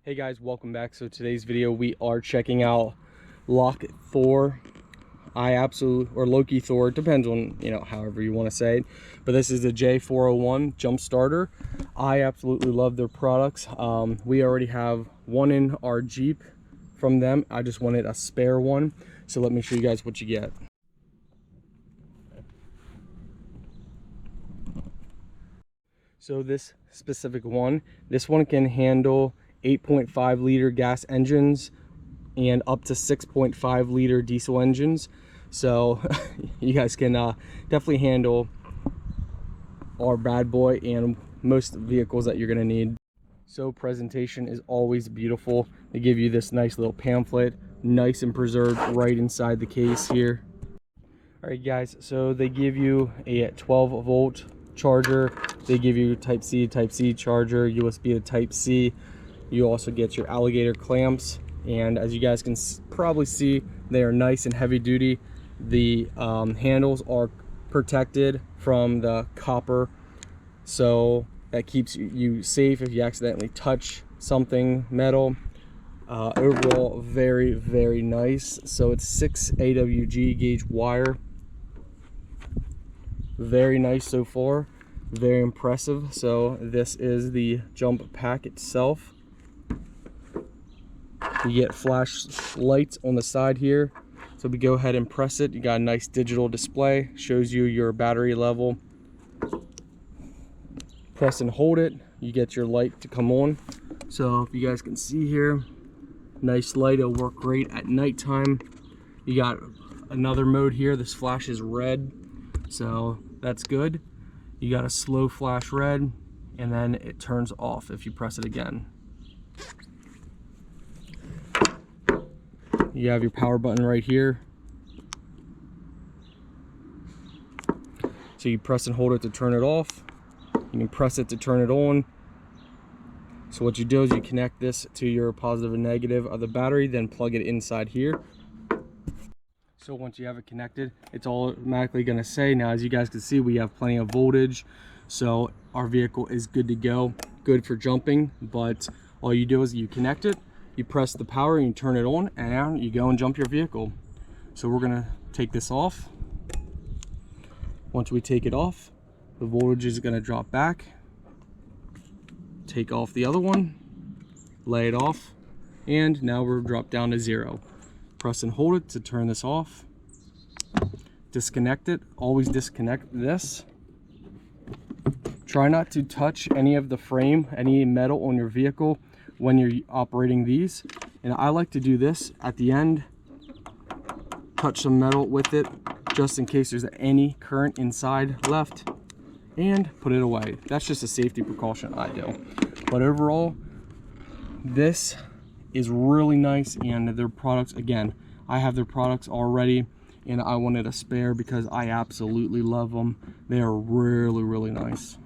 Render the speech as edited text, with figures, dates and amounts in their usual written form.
Hey guys, welcome back. So today's video we are checking out LOKITHOR. LOKITHOR, depends on however you want to say it, but this is the J401 jump starter. I absolutely love their products. We already have one in our Jeep from them. I just wanted a spare one, so let me show you guys what you get. So this specific one, can handle 8.5 liter gas engines and up to 6.5 liter diesel engines. So you guys can definitely handle our bad boy and most vehicles that you're going to need. So presentation is always beautiful. They give you this nice little pamphlet, nice and preserved right inside the case here. All right guys, so they give you a 12 volt charger. They give you type C charger, USB to type C. You also get your alligator clamps, and as you guys can probably see, they are nice and heavy duty. The handles are protected from the copper, so that keeps you safe if you accidentally touch something metal. Overall, very, very nice. So it's 6 AWG gauge wire. Very nice so far, very impressive. So this is jump pack itself. You get flash lights on the side here, so we go ahead and press it. You got a nice digital display, shows you your battery level. Press and hold it, you get your light to come on. So if you guys can see here, nice light. It'll work great at nighttime. You got another mode here, this flashes red, so that's good. You got a slow flash red, and then it turns off if you press it again. You have your power button right here. So you press and hold it to turn it off. You can press it to turn it on. So what you do is you connect this to your positive and negative of the battery, then plug it inside here. So once you have it connected, it's automatically going to say, now as you guys can see, we have plenty of voltage. So our vehicle is good to go, good for jumping. But all you do is you connect it, you press the power and you turn it on, and you go and jump your vehicle. So we're gonna take this off. Once we take it off, the voltage is gonna drop back. Take off the other one, lay it off, and now we're dropped down to 0. Press and hold it to turn this off. Disconnect it, always disconnect this. Try not to touch any of the frame, any metal on your vehicle when you're operating these. And I like to do this at the end, touch some metal with it just in case there's any current inside left, and put it away. That's just a safety precaution I do. But overall, this is really nice, and their products, again, I have their products already and I wanted a spare because I absolutely love them. They are really, really nice.